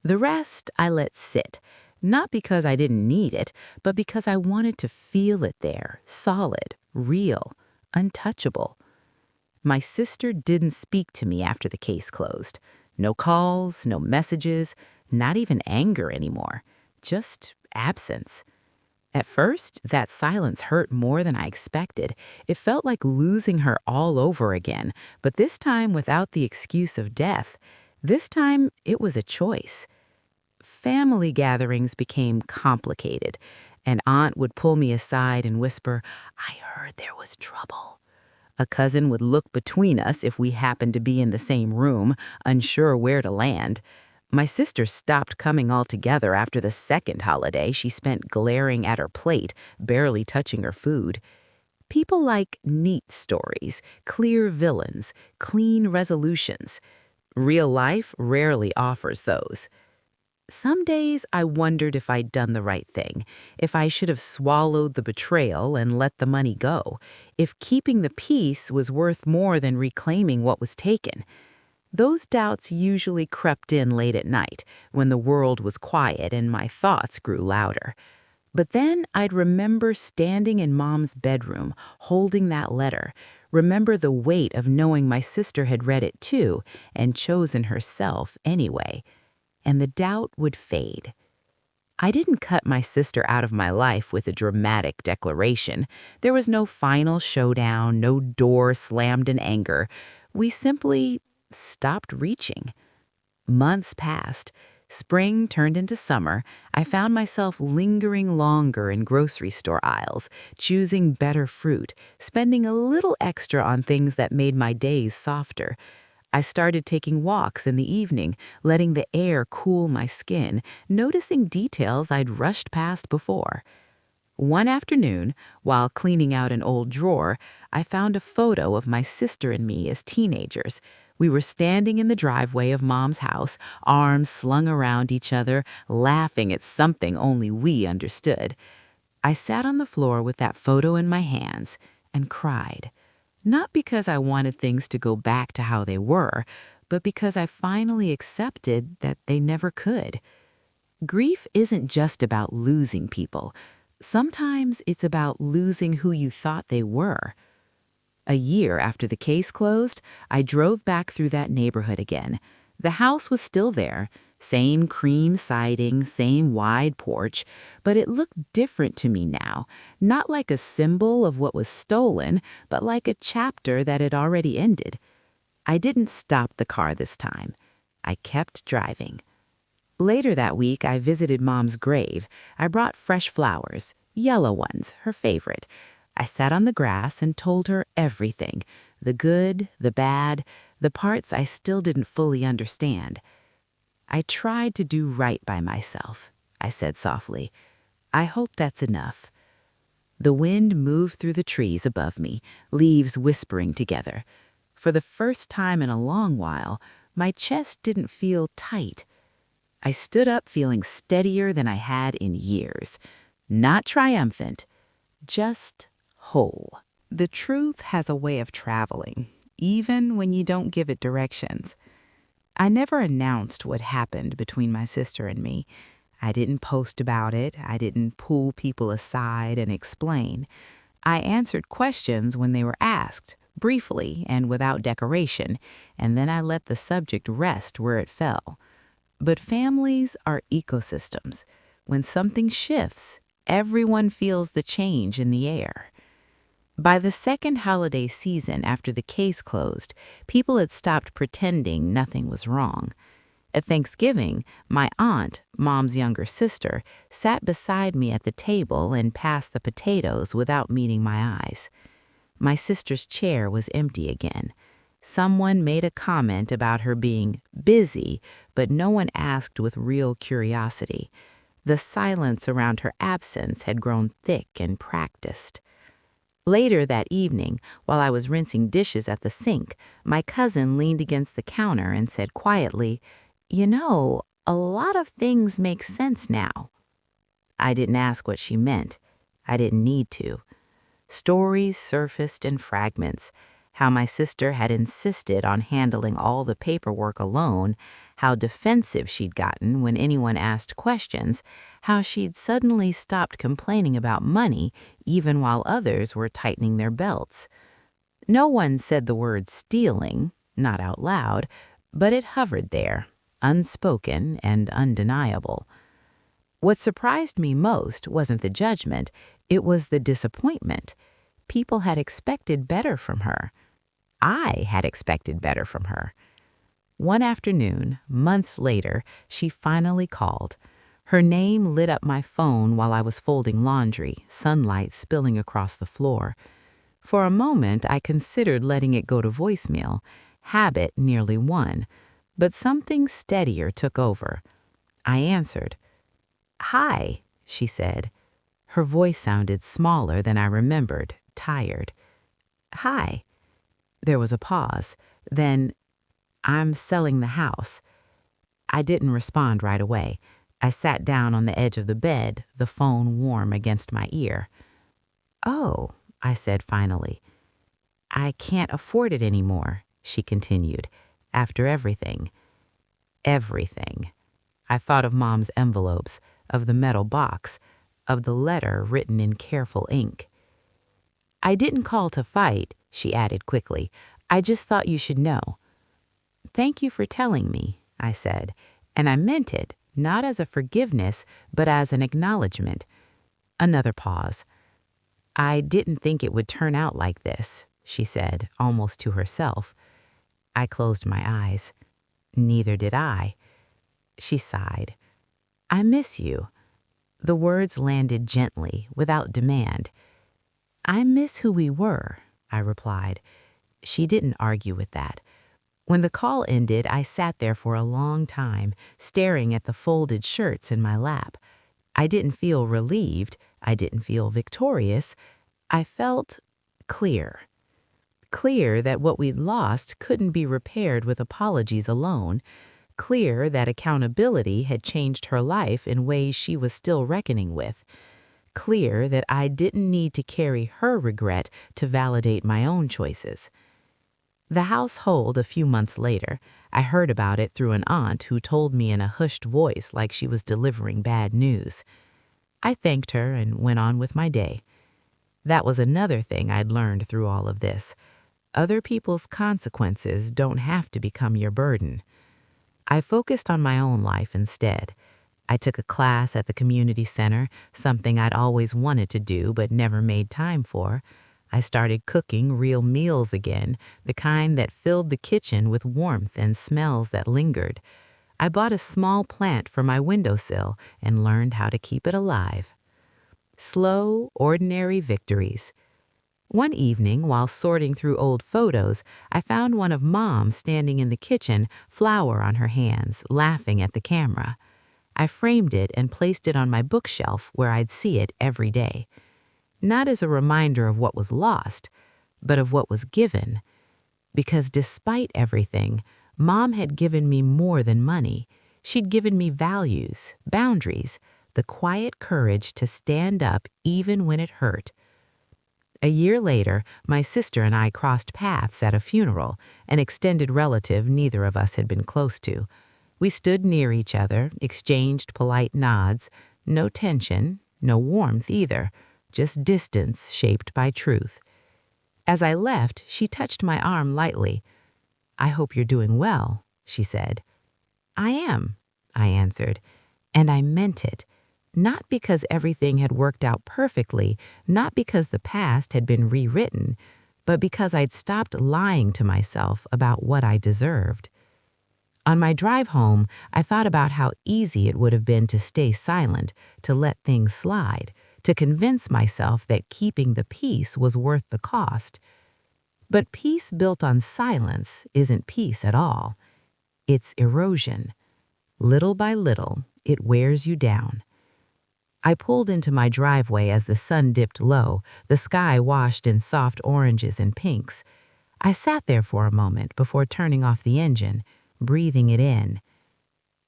The rest I let sit, not because I didn't need it, but because I wanted to feel it there, solid, real, untouchable. My sister didn't speak to me after the case closed. No calls, no messages, not even anger anymore. Just absence. At first, that silence hurt more than I expected. It felt like losing her all over again, but this time without the excuse of death. This time, it was a choice. Family gatherings became complicated. An aunt would pull me aside and whisper, "I heard there was trouble." A cousin would look between us if we happened to be in the same room, unsure where to land. My sister stopped coming altogether after the second holiday she spent glaring at her plate, barely touching her food. People like neat stories, clear villains, clean resolutions. Real life rarely offers those. Some days I wondered if I'd done the right thing, if I should have swallowed the betrayal and let the money go, if keeping the peace was worth more than reclaiming what was taken. Those doubts usually crept in late at night, when the world was quiet and my thoughts grew louder. But then I'd remember standing in Mom's bedroom, holding that letter, remember the weight of knowing my sister had read it too and chosen herself anyway. And the doubt would fade. I didn't cut my sister out of my life with a dramatic declaration. There was no final showdown, no door slammed in anger. We simply stopped reaching. Months passed. Spring turned into summer. I found myself lingering longer in grocery store aisles, choosing better fruit, spending a little extra on things that made my days softer. I started taking walks in the evening, letting the air cool my skin, noticing details I'd rushed past before. One afternoon, while cleaning out an old drawer, I found a photo of my sister and me as teenagers. We were standing in the driveway of Mom's house, arms slung around each other, laughing at something only we understood. I sat on the floor with that photo in my hands and cried. Not because I wanted things to go back to how they were, but because I finally accepted that they never could. Grief isn't just about losing people. Sometimes it's about losing who you thought they were. A year after the case closed, I drove back through that neighborhood again. The house was still there, same cream siding, same wide porch, but it looked different to me now, not like a symbol of what was stolen, but like a chapter that had already ended. I didn't stop the car this time. I kept driving. Later that week, I visited Mom's grave. I brought fresh flowers, yellow ones, her favorite. I sat on the grass and told her everything, the good, the bad, the parts I still didn't fully understand. "I tried to do right by myself," I said softly. "I hope that's enough." The wind moved through the trees above me, leaves whispering together. For the first time in a long while, my chest didn't feel tight. I stood up feeling steadier than I had in years. Not triumphant, just whole. The truth has a way of traveling, even when you don't give it directions. I never announced what happened between my sister and me. I didn't post about it. I didn't pull people aside and explain. I answered questions when they were asked, briefly and without decoration, and then I let the subject rest where it fell. But families are ecosystems. When something shifts, everyone feels the change in the air. By the second holiday season after the case closed, people had stopped pretending nothing was wrong. At Thanksgiving, my aunt, Mom's younger sister, sat beside me at the table and passed the potatoes without meeting my eyes. My sister's chair was empty again. Someone made a comment about her being busy, but no one asked with real curiosity. The silence around her absence had grown thick and practiced. Later that evening, while I was rinsing dishes at the sink, my cousin leaned against the counter and said quietly, "You know, a lot of things make sense now." I didn't ask what she meant. I didn't need to. Stories surfaced in fragments. How my sister had insisted on handling all the paperwork alone, how defensive she'd gotten when anyone asked questions, how she'd suddenly stopped complaining about money even while others were tightening their belts. No one said the word stealing, not out loud, but it hovered there, unspoken and undeniable. What surprised me most wasn't the judgment, it was the disappointment. People had expected better from her. I had expected better from her. One afternoon, months later, she finally called. Her name lit up my phone while I was folding laundry, sunlight spilling across the floor. For a moment, I considered letting it go to voicemail. Habit nearly won. But something steadier took over. I answered. "Hi," she said. Her voice sounded smaller than I remembered, tired. "Hi." There was a pause. Then, "I'm selling the house." I didn't respond right away. I sat down on the edge of the bed, the phone warm against my ear. "Oh," I said finally. "I can't afford it anymore," she continued. "After everything." Everything. I thought of Mom's envelopes, of the metal box, of the letter written in careful ink. "I didn't call to fight," she added quickly. "I just thought you should know." "Thank you for telling me," I said, and I meant it, not as a forgiveness, but as an acknowledgement. Another pause. "I didn't think it would turn out like this," she said, almost to herself. I closed my eyes. Neither did I. She sighed. "I miss you." The words landed gently, without demand. "I miss who we were," I replied. She didn't argue with that. When the call ended, I sat there for a long time, staring at the folded shirts in my lap. I didn't feel relieved. I didn't feel victorious. I felt clear. Clear that what we'd lost couldn't be repaired with apologies alone. Clear that accountability had changed her life in ways she was still reckoning with. Clear that I didn't need to carry her regret to validate my own choices. The household a few months later, I heard about it through an aunt who told me in a hushed voice like she was delivering bad news. I thanked her and went on with my day. That was another thing I'd learned through all of this. Other people's consequences don't have to become your burden. I focused on my own life instead. I took a class at the community center, something I'd always wanted to do but never made time for. I started cooking real meals again, the kind that filled the kitchen with warmth and smells that lingered. I bought a small plant for my windowsill and learned how to keep it alive. Slow, ordinary victories. One evening, while sorting through old photos, I found one of Mom standing in the kitchen, flour on her hands, laughing at the camera. I framed it and placed it on my bookshelf where I'd see it every day. Not as a reminder of what was lost, but of what was given. Because despite everything, Mom had given me more than money. She'd given me values, boundaries, the quiet courage to stand up even when it hurt. A year later, my sister and I crossed paths at a funeral, an extended relative neither of us had been close to. We stood near each other, exchanged polite nods, no tension, no warmth either, just distance shaped by truth. As I left, she touched my arm lightly. "I hope you're doing well," she said. "I am," I answered, and I meant it. Not because everything had worked out perfectly, not because the past had been rewritten, but because I'd stopped lying to myself about what I deserved. On my drive home, I thought about how easy it would have been to stay silent, to let things slide, to convince myself that keeping the peace was worth the cost. But peace built on silence isn't peace at all. It's erosion. Little by little, it wears you down. I pulled into my driveway as the sun dipped low, the sky washed in soft oranges and pinks. I sat there for a moment before turning off the engine, breathing it in.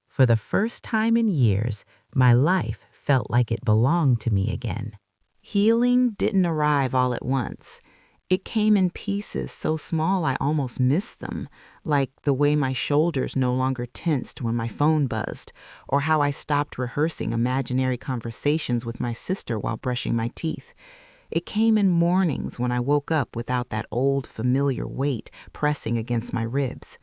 For the first time in years, my life felt like it belonged to me again. Healing didn't arrive all at once. It came in pieces so small I almost missed them, like the way my shoulders no longer tensed when my phone buzzed, or how I stopped rehearsing imaginary conversations with my sister while brushing my teeth. It came in mornings when I woke up without that old familiar weight pressing against my ribs.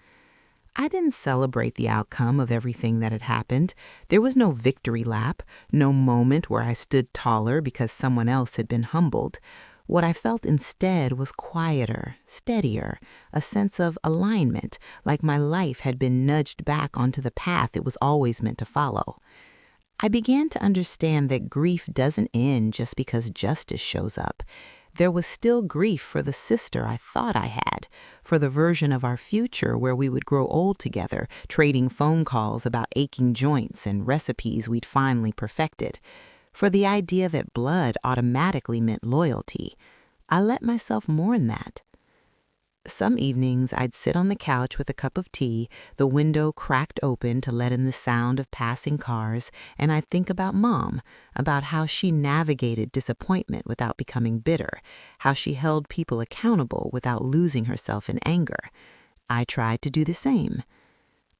I didn't celebrate the outcome of everything that had happened. There was no victory lap, no moment where I stood taller because someone else had been humbled. What I felt instead was quieter, steadier, a sense of alignment, like my life had been nudged back onto the path it was always meant to follow. I began to understand that grief doesn't end just because justice shows up. There was still grief for the sister I thought I had, for the version of our future where we would grow old together, trading phone calls about aching joints and recipes we'd finally perfected, for the idea that blood automatically meant loyalty. I let myself mourn that. Some evenings I'd sit on the couch with a cup of tea, the window cracked open to let in the sound of passing cars, and I'd think about Mom, about how she navigated disappointment without becoming bitter, how she held people accountable without losing herself in anger. I tried to do the same.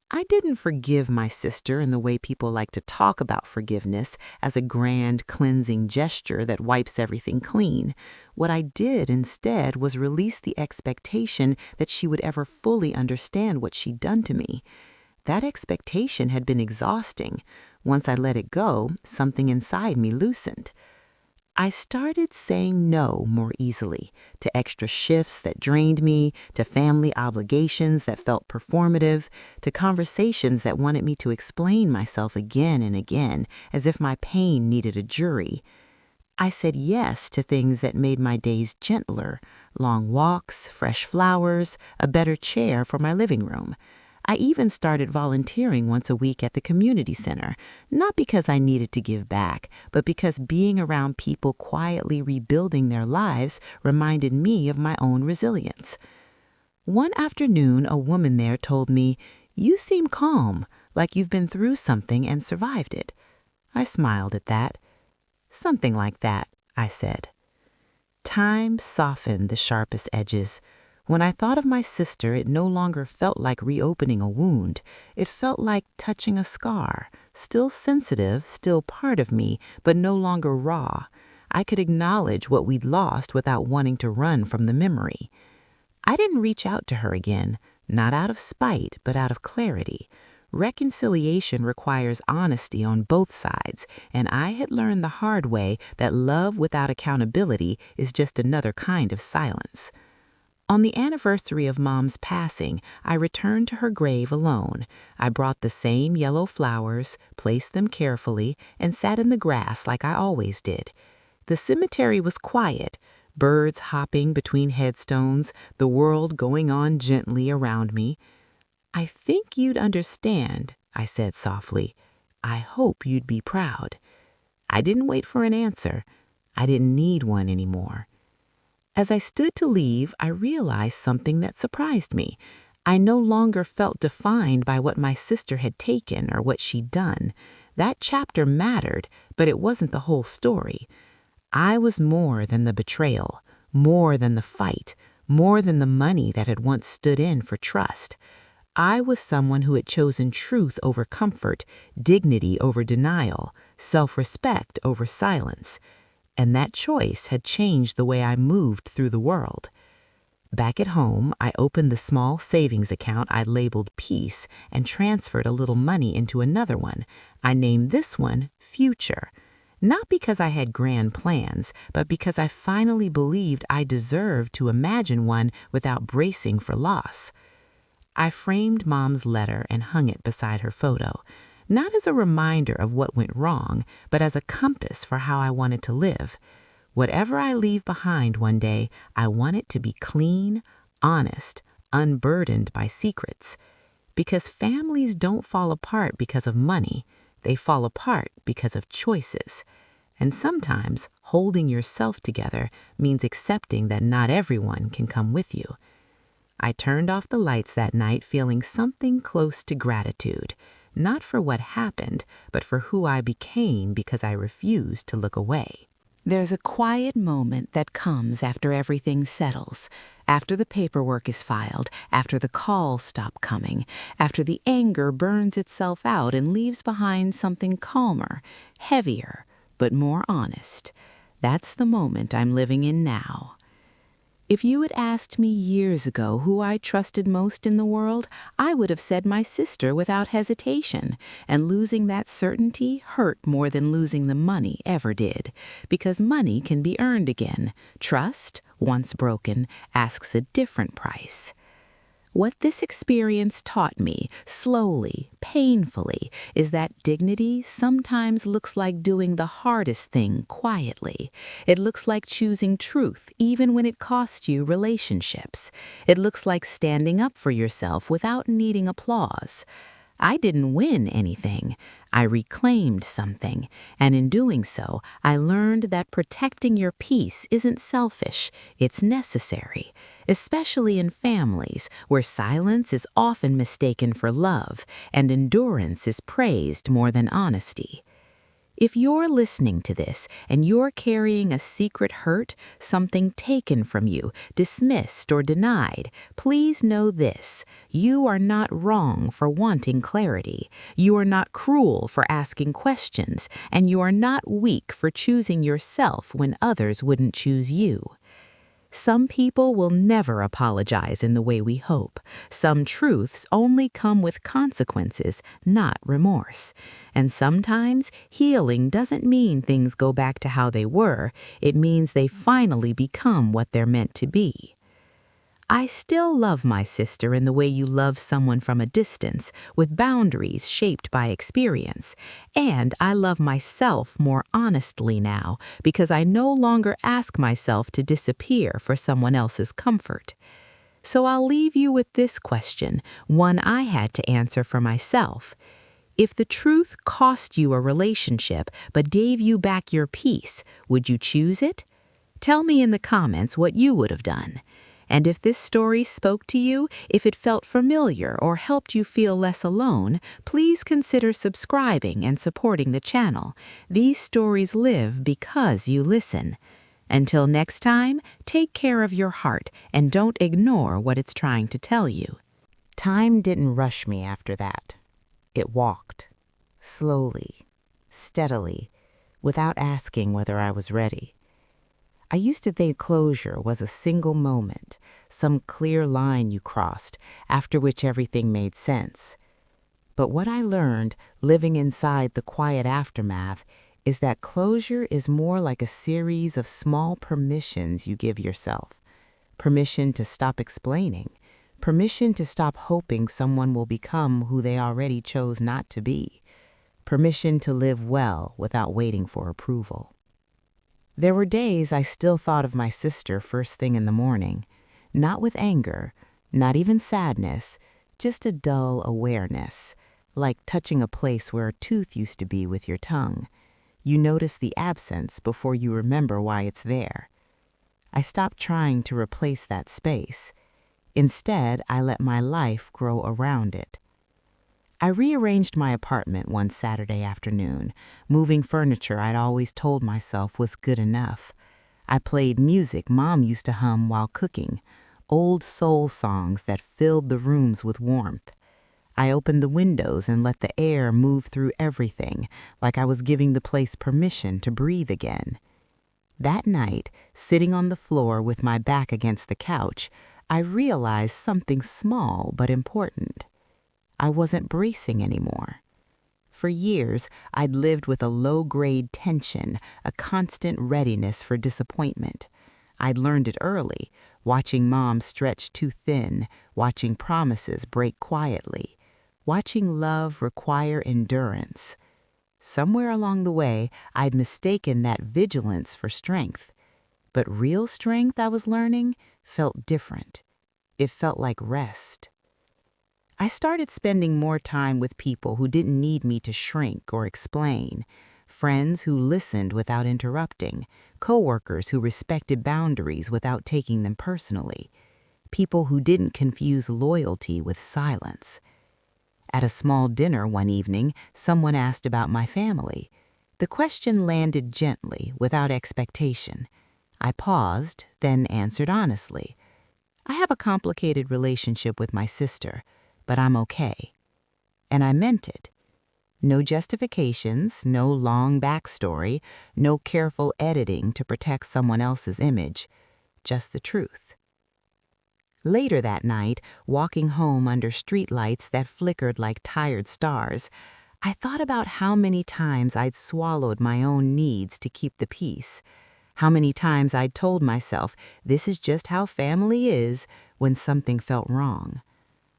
I didn't forgive my sister in the way people like to talk about forgiveness, as a grand cleansing gesture that wipes everything clean. What I did instead was release the expectation that she would ever fully understand what she'd done to me. That expectation had been exhausting. Once I let it go, something inside me loosened. I started saying no more easily, to extra shifts that drained me, to family obligations that felt performative, to conversations that wanted me to explain myself again and again, as if my pain needed a jury. I said yes to things that made my days gentler, long walks, fresh flowers, a better chair for my living room. I even started volunteering once a week at the community center, not because I needed to give back, but because being around people quietly rebuilding their lives reminded me of my own resilience. One afternoon, a woman there told me, "You seem calm, like you've been through something and survived it." I smiled at that. "Something like that," I said. Time softened the sharpest edges. When I thought of my sister, it no longer felt like reopening a wound. It felt like touching a scar, still sensitive, still part of me, but no longer raw. I could acknowledge what we'd lost without wanting to run from the memory. I didn't reach out to her again, not out of spite, but out of clarity. Reconciliation requires honesty on both sides, and I had learned the hard way that love without accountability is just another kind of silence. On the anniversary of Mom's passing, I returned to her grave alone. I brought the same yellow flowers, placed them carefully, and sat in the grass like I always did. The cemetery was quiet, birds hopping between headstones, the world going on gently around me. "I think you'd understand," I said softly. "I hope you'd be proud." I didn't wait for an answer. I didn't need one anymore. As I stood to leave, I realized something that surprised me. I no longer felt defined by what my sister had taken or what she'd done. That chapter mattered, but it wasn't the whole story. I was more than the betrayal, more than the fight, more than the money that had once stood in for trust. I was someone who had chosen truth over comfort, dignity over denial, self-respect over silence. And that choice had changed the way I moved through the world. Back at home, I opened the small savings account I labeled Peace and transferred a little money into another one. I named this one Future. Not because I had grand plans, but because I finally believed I deserved to imagine one without bracing for loss. I framed Mom's letter and hung it beside her photo, not as a reminder of what went wrong, but as a compass for how I wanted to live. Whatever I leave behind one day, I want it to be clean, honest, unburdened by secrets. Because families don't fall apart because of money, they fall apart because of choices. And sometimes holding yourself together means accepting that not everyone can come with you. I turned off the lights that night feeling something close to gratitude, not for what happened, but for who I became because I refused to look away. There's a quiet moment that comes after everything settles, after the paperwork is filed, after the calls stop coming, after the anger burns itself out and leaves behind something calmer, heavier, but more honest. That's the moment I'm living in now. If you had asked me years ago who I trusted most in the world, I would have said my sister without hesitation, and losing that certainty hurt more than losing the money ever did, because money can be earned again. Trust, once broken, asks a different price. What this experience taught me, slowly, painfully, is that dignity sometimes looks like doing the hardest thing quietly. It looks like choosing truth even when it costs you relationships. It looks like standing up for yourself without needing applause. I didn't win anything. I reclaimed something, and in doing so, I learned that protecting your peace isn't selfish, it's necessary, especially in families where silence is often mistaken for love and endurance is praised more than honesty. If you're listening to this and you're carrying a secret hurt, something taken from you, dismissed or denied, please know this: you are not wrong for wanting clarity. You are not cruel for asking questions, and you are not weak for choosing yourself when others wouldn't choose you. Some people will never apologize in the way we hope. Some truths only come with consequences, not remorse. And sometimes healing doesn't mean things go back to how they were. It means they finally become what they're meant to be. I still love my sister in the way you love someone from a distance, with boundaries shaped by experience. And I love myself more honestly now because I no longer ask myself to disappear for someone else's comfort. So I'll leave you with this question, one I had to answer for myself. If the truth cost you a relationship but gave you back your peace, would you choose it? Tell me in the comments what you would have done. And if this story spoke to you, if it felt familiar or helped you feel less alone, please consider subscribing and supporting the channel. These stories live because you listen. Until next time, take care of your heart and don't ignore what it's trying to tell you. Time didn't rush me after that. It walked, slowly, steadily, without asking whether I was ready. I used to think closure was a single moment, some clear line you crossed, after which everything made sense. But what I learned, living inside the quiet aftermath, is that closure is more like a series of small permissions you give yourself. Permission to stop explaining. Permission to stop hoping someone will become who they already chose not to be. Permission to live well without waiting for approval. There were days I still thought of my sister first thing in the morning, not with anger, not even sadness, just a dull awareness, like touching a place where a tooth used to be with your tongue. You notice the absence before you remember why it's there. I stopped trying to replace that space. Instead, I let my life grow around it. I rearranged my apartment one Saturday afternoon, moving furniture I'd always told myself was good enough. I played music Mom used to hum while cooking, old soul songs that filled the rooms with warmth. I opened the windows and let the air move through everything, like I was giving the place permission to breathe again. That night, sitting on the floor with my back against the couch, I realized something small but important. I wasn't bracing anymore. For years, I'd lived with a low-grade tension, a constant readiness for disappointment. I'd learned it early, watching Mom stretch too thin, watching promises break quietly, watching love require endurance. Somewhere along the way, I'd mistaken that vigilance for strength. But real strength, I was learning, felt different. It felt like rest. I started spending more time with people who didn't need me to shrink or explain. Friends who listened without interrupting. Coworkers who respected boundaries without taking them personally. People who didn't confuse loyalty with silence. At a small dinner one evening, someone asked about my family. The question landed gently, without expectation. I paused, then answered honestly. I have a complicated relationship with my sister, but I'm okay. And I meant it. No justifications, no long backstory, no careful editing to protect someone else's image, just the truth. Later that night, walking home under streetlights that flickered like tired stars, I thought about how many times I'd swallowed my own needs to keep the peace. How many times I'd told myself, this is just how family is, when something felt wrong.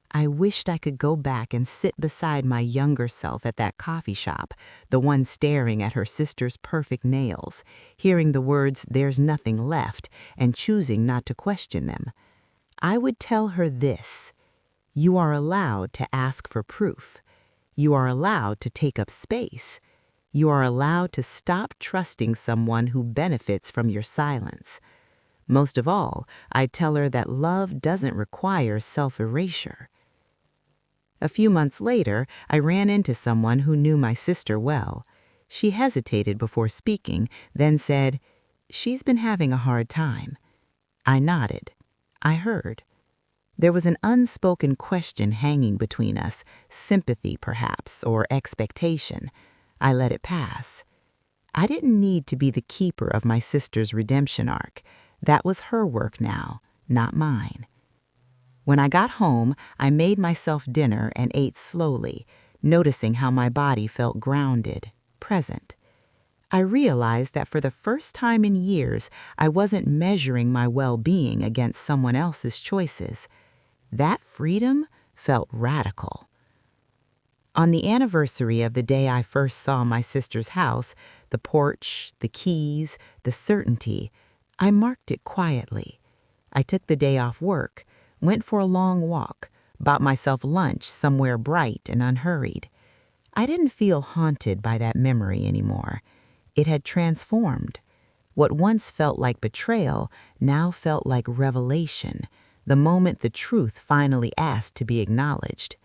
I wished I could go back and sit beside my younger self at that coffee shop, the one staring at her sister's perfect nails, hearing the words, "there's nothing left," and choosing not to question them. I would tell her this: you are allowed to ask for proof. You are allowed to take up space. You are allowed to stop trusting someone who benefits from your silence. Most of all, I'd tell her that love doesn't require self-erasure. A few months later, I ran into someone who knew my sister well. She hesitated before speaking, then said, "She's been having a hard time." I nodded. I heard. There was an unspoken question hanging between us, sympathy perhaps, or expectation. I let it pass. I didn't need to be the keeper of my sister's redemption arc. That was her work now, not mine. When I got home, I made myself dinner and ate slowly, noticing how my body felt grounded, present. I realized that for the first time in years, I wasn't measuring my well-being against someone else's choices. That freedom felt radical. On the anniversary of the day I first saw my sister's house, the porch, the keys, the certainty, I marked it quietly. I took the day off work, went for a long walk, bought myself lunch somewhere bright and unhurried. I didn't feel haunted by that memory anymore. It had transformed. What once felt like betrayal now felt like revelation, the moment the truth finally asked to be acknowledged.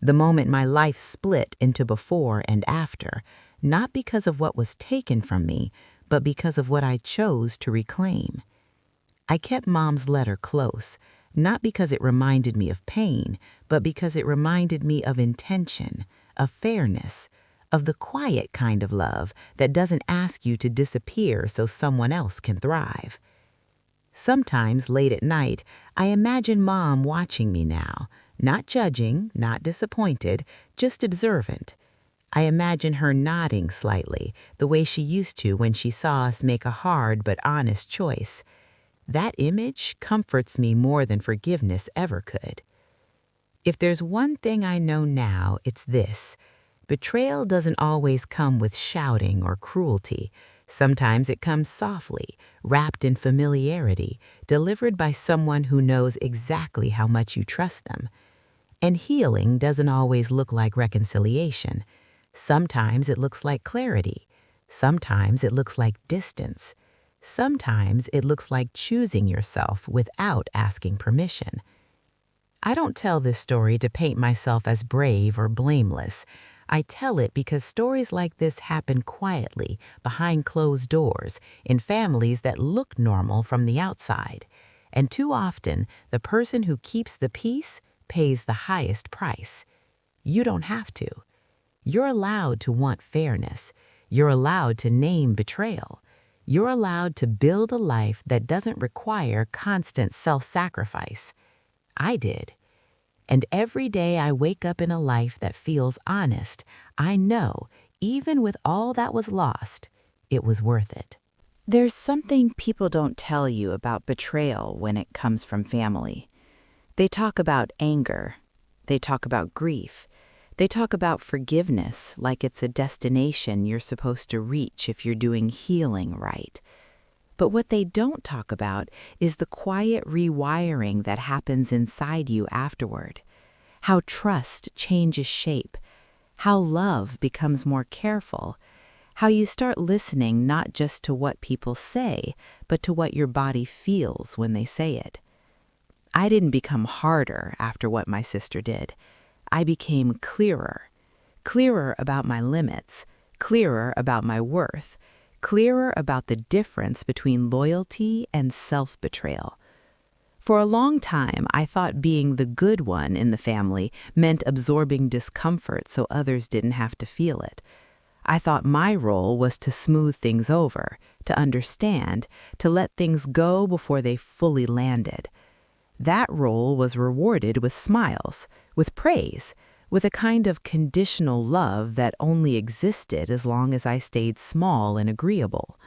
The moment my life split into before and after, not because of what was taken from me, but because of what I chose to reclaim. I kept Mom's letter close, not because it reminded me of pain, but because it reminded me of intention, of fairness, of the quiet kind of love that doesn't ask you to disappear so someone else can thrive. Sometimes late at night, I imagine Mom watching me now, not judging, not disappointed, just observant. I imagine her nodding slightly, the way she used to when she saw us make a hard but honest choice. That image comforts me more than forgiveness ever could. If there's one thing I know now, it's this: betrayal doesn't always come with shouting or cruelty. Sometimes it comes softly, wrapped in familiarity, delivered by someone who knows exactly how much you trust them. And healing doesn't always look like reconciliation. Sometimes it looks like clarity. Sometimes it looks like distance. Sometimes it looks like choosing yourself without asking permission. I don't tell this story to paint myself as brave or blameless. I tell it because stories like this happen quietly, behind closed doors, in families that look normal from the outside. And too often, the person who keeps the peace pays the highest price. You don't have to. You're allowed to want fairness. You're allowed to name betrayal. You're allowed to build a life that doesn't require constant self-sacrifice. I did. And every day I wake up in a life that feels honest, I know, even with all that was lost, it was worth it. There's something people don't tell you about betrayal when it comes from family. They talk about anger. They talk about grief. They talk about forgiveness like it's a destination you're supposed to reach if you're doing healing right. But what they don't talk about is the quiet rewiring that happens inside you afterward. How trust changes shape. How love becomes more careful. How you start listening not just to what people say, but to what your body feels when they say it. I didn't become harder after what my sister did. I became clearer. Clearer about my limits, clearer about my worth, clearer about the difference between loyalty and self-betrayal. For a long time, I thought being the good one in the family meant absorbing discomfort so others didn't have to feel it. I thought my role was to smooth things over, to understand, to let things go before they fully landed. That role was rewarded with smiles, with praise, with a kind of conditional love that only existed as long as I stayed small and agreeable.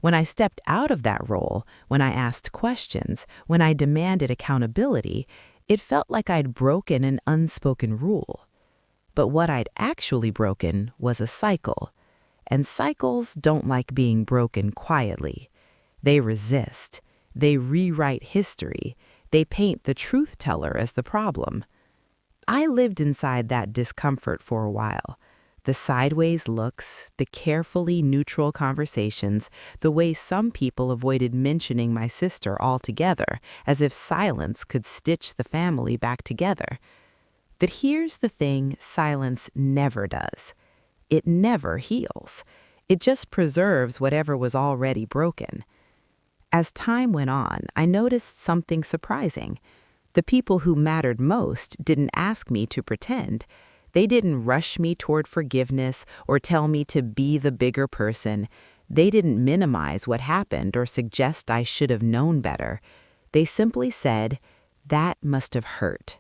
When I stepped out of that role, when I asked questions, when I demanded accountability, it felt like I'd broken an unspoken rule. But what I'd actually broken was a cycle. And cycles don't like being broken quietly. They resist. They rewrite history. They paint the truth teller as the problem. I lived inside that discomfort for a while. The sideways looks, the carefully neutral conversations, the way some people avoided mentioning my sister altogether, as if silence could stitch the family back together. But here's the thing silence never does. It never heals. It just preserves whatever was already broken. As time went on, I noticed something surprising. The people who mattered most didn't ask me to pretend. They didn't rush me toward forgiveness or tell me to be the bigger person. They didn't minimize what happened or suggest I should have known better. They simply said, "That must have hurt."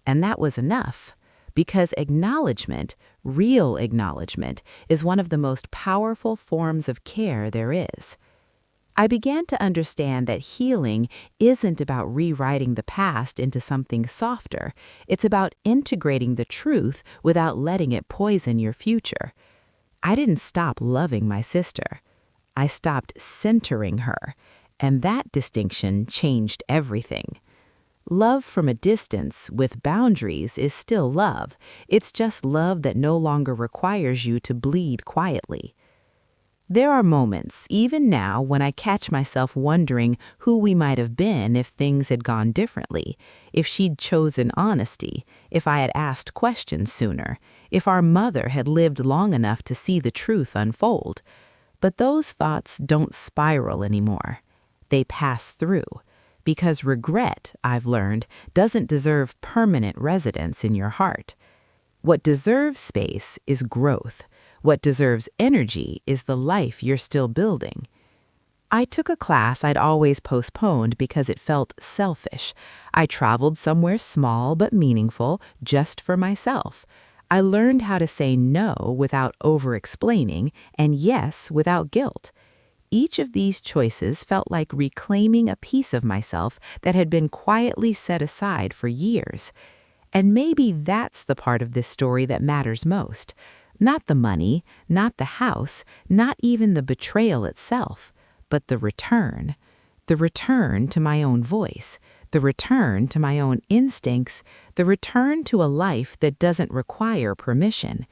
And that was enough, because acknowledgement, real acknowledgement, is one of the most powerful forms of care there is. I began to understand that healing isn't about rewriting the past into something softer. It's about integrating the truth without letting it poison your future. I didn't stop loving my sister. I stopped centering her, and that distinction changed everything. Love from a distance with boundaries is still love. It's just love that no longer requires you to bleed quietly. There are moments, even now, when I catch myself wondering who we might have been if things had gone differently, if she'd chosen honesty, if I had asked questions sooner, if our mother had lived long enough to see the truth unfold. But those thoughts don't spiral anymore. They pass through, because regret, I've learned, doesn't deserve permanent residence in your heart. What deserves space is growth. What deserves energy is the life you're still building. I took a class I'd always postponed because it felt selfish. I traveled somewhere small but meaningful just for myself. I learned how to say no without over-explaining and yes without guilt. Each of these choices felt like reclaiming a piece of myself that had been quietly set aside for years. And maybe that's the part of this story that matters most. Not the money, not the house, not even the betrayal itself, but the return to my own voice, the return to my own instincts, the return to a life that doesn't require permission.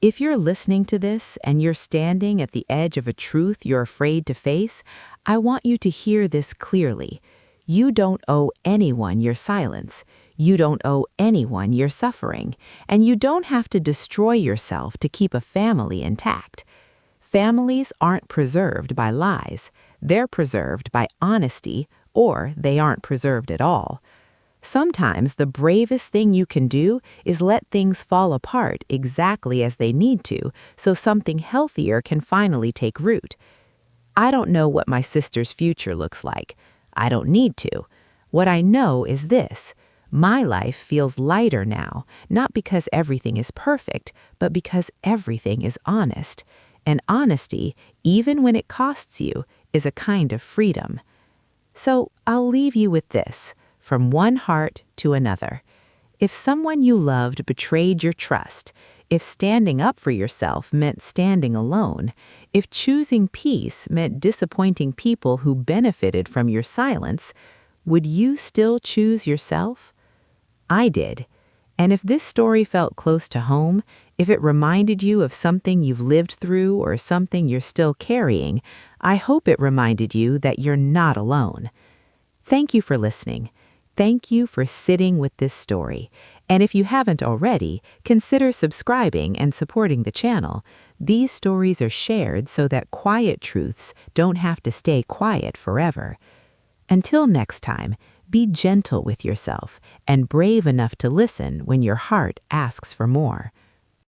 If you're listening to this and you're standing at the edge of a truth you're afraid to face, I want you to hear this clearly. You don't owe anyone your silence. You don't owe anyone your suffering. And you don't have to destroy yourself to keep a family intact. Families aren't preserved by lies. They're preserved by honesty, or they aren't preserved at all. Sometimes the bravest thing you can do is let things fall apart exactly as they need to, so something healthier can finally take root. I don't know what my sister's future looks like. I don't need to. What I know is this: My life feels lighter now, not because everything is perfect, but because everything is honest. And honesty, even when it costs you, is a kind of freedom. So I'll leave you with this, from one heart to another. If someone you loved betrayed your trust, if standing up for yourself meant standing alone, if choosing peace meant disappointing people who benefited from your silence, would you still choose yourself? I did. And if this story felt close to home, if it reminded you of something you've lived through or something you're still carrying, I hope it reminded you that you're not alone. Thank you for listening. Thank you for sitting with this story. And if you haven't already, consider subscribing and supporting the channel. These stories are shared so that quiet truths don't have to stay quiet forever. Until next time, be gentle with yourself and brave enough to listen when your heart asks for more.